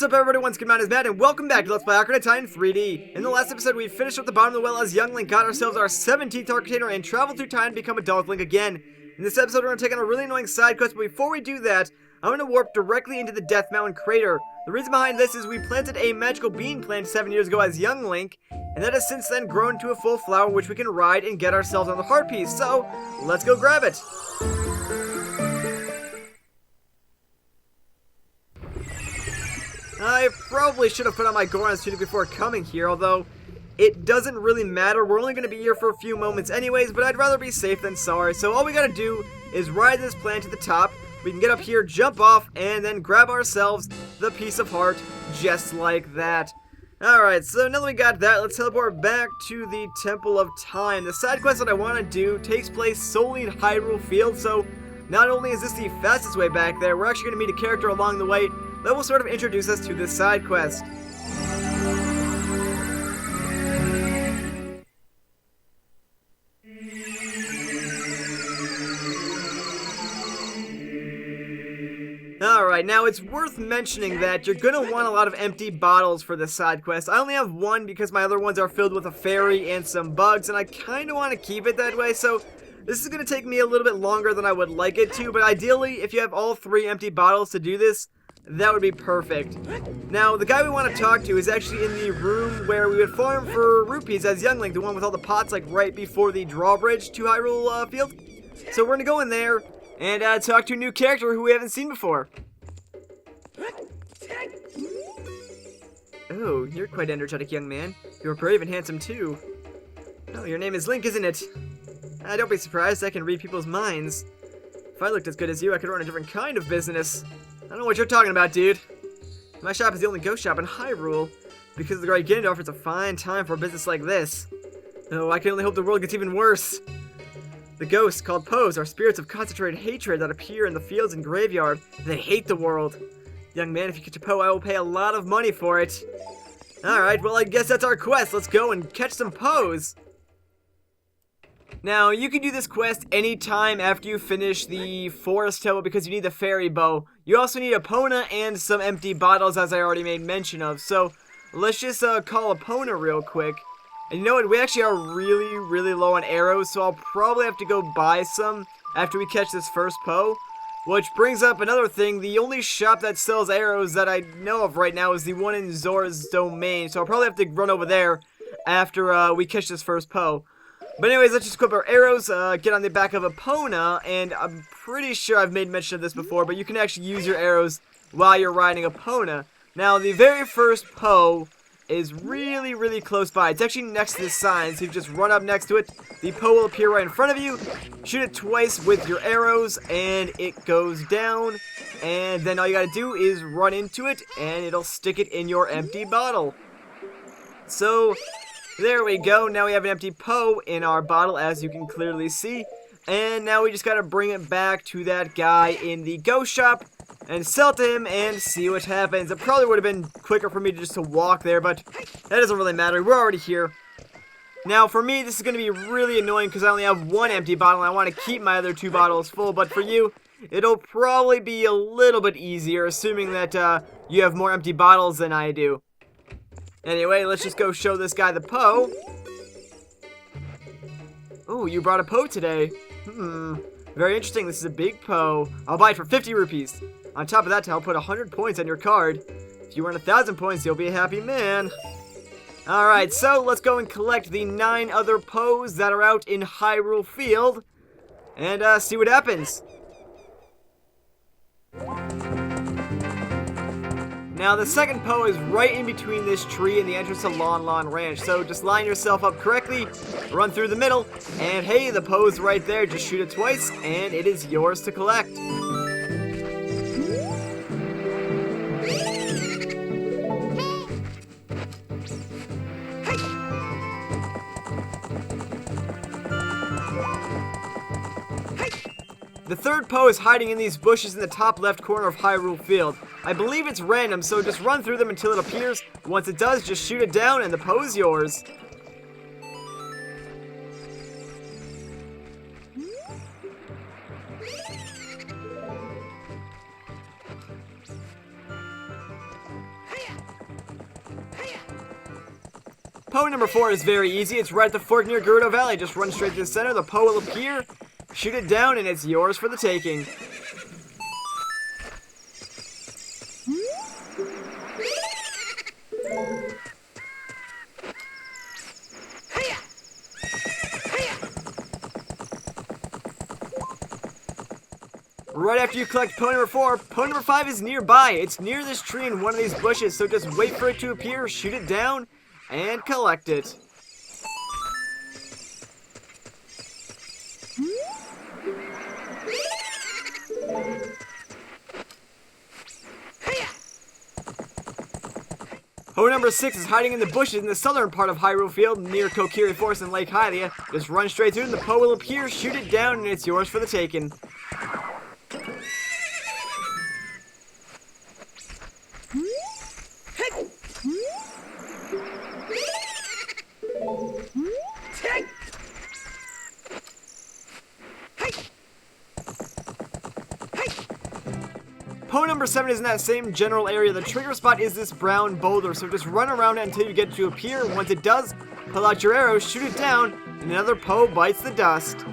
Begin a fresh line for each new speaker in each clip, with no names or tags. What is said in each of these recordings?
What's up everybody, once again, my name is Matt, and welcome back to Let's Play Ocarina of Time 3D. In the last episode, we finished up the bottom of the well as young Link, got ourselves our 17th heart container, and traveled through time to become adult Link again. In this episode, we're going to take on a really annoying side quest, but before we do that, I'm going to warp directly into the Death Mountain crater. The reason behind this is we planted a magical bean plant 7 years ago as young Link, and that has since then grown to a full flower which we can ride and get ourselves on the heart piece, so let's go grab it. I probably should have put on my Goron suit before coming here, although it doesn't really matter. We're only going to be here for a few moments anyways, but I'd rather be safe than sorry. So all we got to do is ride this plant to the top. We can get up here, jump off, and then grab ourselves the piece of heart just like that. Alright, so now that we got that, let's teleport back to the Temple of Time. The side quest that I want to do takes place solely in Hyrule Field, so not only is this the fastest way back there, we're actually going to meet a character along the way that will sort of introduce us to this side quest. Alright, now it's worth mentioning that you're going to want a lot of empty bottles for this side quest. I only have one because my other ones are filled with a fairy and some bugs, and I kind of want to keep it that way, so this is going to take me a little bit longer than I would like it to, but ideally, if you have all 3 empty bottles to do this, that would be perfect. Now, the guy we want to talk to is actually in the room where we would farm for rupees as young Link, the one with all the pots, like right before the drawbridge to Hyrule Field. So we're going to go in there and talk to a new character who we haven't seen before. Oh, you're quite energetic, young man. You're brave and handsome, too. Oh, your name is Link, isn't it? Don't be surprised, I can read people's minds. If I looked as good as you, I could run a different kind of business. I don't know what you're talking about, dude. My shop is the only ghost shop in Hyrule. Because of the Great Gindorf, it's a fine time for a business like this. Oh, I can only hope the world gets even worse. The ghosts, called Poes, are spirits of concentrated hatred that appear in the fields and graveyard. They hate the world. Young man, if you catch a Poe, I will pay a lot of money for it. Alright, well I guess that's our quest. Let's go and catch some Poes. Now, you can do this quest anytime after you finish the forest temple because you need the fairy bow. You also need Epona and some empty bottles, as I already made mention of. So, let's just call Epona real quick. And you know what? We actually are really low on arrows, so I'll probably have to go buy some after we catch this first Poe. Which brings up another thing. The only shop that sells arrows that I know of right now is the one in Zora's Domain. So I'll probably have to run over there after we catch this first Poe. But anyways, let's just equip our arrows, get on the back of Epona, and I'm pretty sure I've made mention of this before, but you can actually use your arrows while you're riding Epona. Now, the very first Poe is really close by. It's actually next to the sign, so you just run up next to it. The Poe will appear right in front of you. Shoot it twice with your arrows, and it goes down. And then all you gotta do is run into it, and it'll stick it in your empty bottle. So there we go. Now we have an empty Poe in our bottle, as you can clearly see. And now we just gotta bring it back to that guy in the ghost shop and sell it to him and see what happens. It probably would have been quicker for me just to walk there, but that doesn't really matter. We're already here. Now, for me, this is going to be really annoying because I only have 1 empty bottle and I want to keep my other 2 bottles full, but for you, it'll probably be a little bit easier, assuming that you have more empty bottles than I do. Anyway, let's just go show this guy the Poe. Oh, you brought a Poe today. Very interesting. This is a big Poe. I'll buy it for 50 rupees. On top of that, I'll put 100 points on your card. If you earn 1,000 points, you'll be a happy man. Alright, so let's go and collect the 9 other Poes that are out in Hyrule Field and see what happens. Now, the second Poe is right in between this tree and the entrance to Lon Lon Ranch, so just line yourself up correctly, run through the middle, and hey, the Poe's right there. Just shoot it twice, and it is yours to collect. The third Poe is hiding in these bushes in the top left corner of Hyrule Field. I believe it's random, so just run through them until it appears. Once it does, just shoot it down and the Poe's yours. Poe number 4 is very easy. It's right at the fork near Gerudo Valley. Just run straight to the center. The Poe will appear, shoot it down, and it's yours for the taking. Right after you collect Poe number 4, Poe number 5 is nearby. It's near this tree in one of these bushes, so just wait for it to appear, shoot it down, and collect it. Poe number 6 is hiding in the bushes in the southern part of Hyrule Field near Kokiri Forest and Lake Hylia. Just run straight through and the Poe will appear, shoot it down, and it's yours for the taking. Poe number 7 is in that same general area. The trigger spot is this brown boulder, so just run around it until you get it to appear. Once it does, pull out your arrow, shoot it down, and another Poe bites the dust.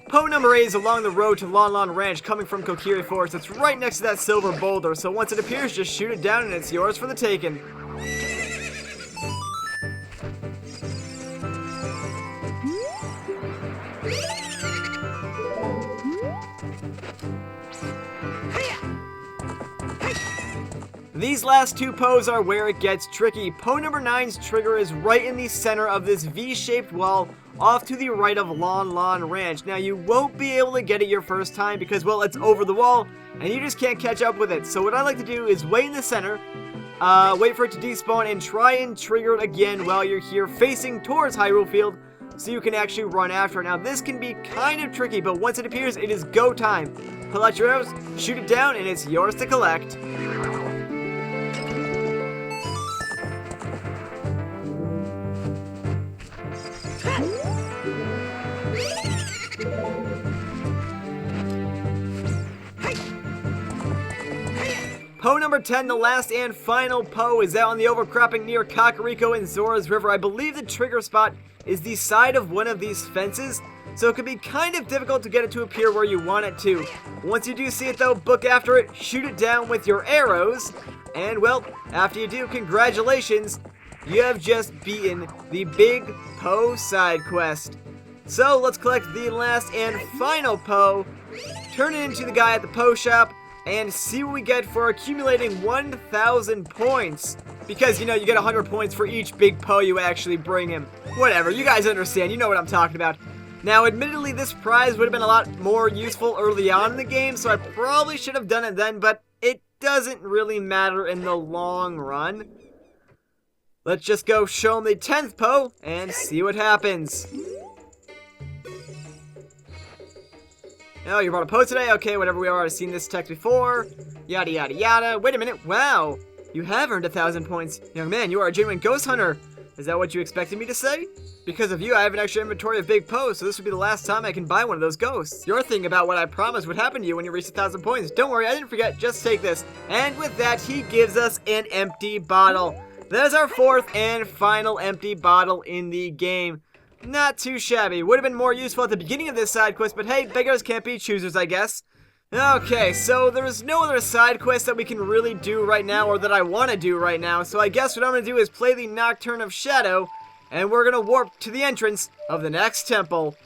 Poe number 8 is along the road to Lon Lon Ranch coming from Kokiri Forest. It's right next to that silver boulder, so once it appears, just shoot it down and it's yours for the taking. These last two Poes are where it gets tricky. Poe number 9's trigger is right in the center of this V-shaped wall off to the right of Lon Lon Ranch. Now, you won't be able to get it your first time because, well, it's over the wall, and you just can't catch up with it. So what I like to do is wait in the center, wait for it to despawn, and try and trigger it again while you're here facing towards Hyrule Field so you can actually run after it. Now, this can be kind of tricky, but once it appears, it is go time. Pull out your arrows, shoot it down, and it's yours to collect. Poe number 10, the last and final Poe, is out on the overcropping near Kakariko and Zora's River. I believe the trigger spot is the side of one of these fences, so it can be kind of difficult to get it to appear where you want it to. Once you do see it though, book after it, shoot it down with your arrows, and well, after you do, congratulations, you have just beaten the Big Poe Sidequest. So let's collect the last and final Poe, turn it into the guy at the Poe shop, and see what we get for accumulating 1,000 points. Because, you know, you get 100 points for each Big Poe you actually bring him. Whatever, you guys understand, you know what I'm talking about. Now, admittedly, this prize would have been a lot more useful early on in the game, so I probably should have done it then, but it doesn't really matter in the long run. Let's just go show him the 10th Poe and see what happens. Oh, you brought a Poe today? Okay, whatever we are, I've seen this text before. Yada, yada, yada. Wait a minute. Wow. You have earned 1,000 points. Young man, you are a genuine ghost hunter. Is that what you expected me to say? Because of you, I have an extra inventory of Big Poe, so this will be the last time I can buy one of those ghosts. You're thinking about what I promised would happen to you when you reach 1,000 points. Don't worry, I didn't forget. Just take this. And with that, he gives us an empty bottle. That is our 4th and final empty bottle in the game. Not too shabby. Would have been more useful at the beginning of this side quest, but hey, beggars can't be choosers, I guess. Okay, so there's no other side quest that we can really do right now, or that I want to do right now, so I guess what I'm going to do is play the Nocturne of Shadow, and we're going to warp to the entrance of the next temple.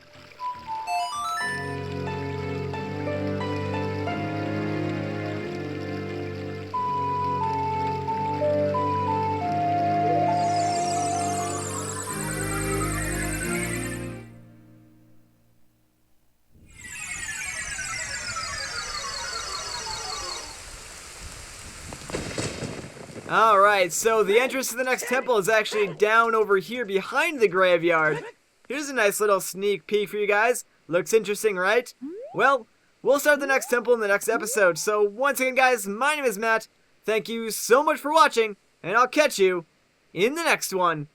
Alright, so the entrance to the next temple is actually down over here behind the graveyard. Here's a nice little sneak peek for you guys. Looks interesting, right? Well, we'll start the next temple in the next episode. So once again, guys, my name is Matt. Thank you so much for watching, and I'll catch you in the next one.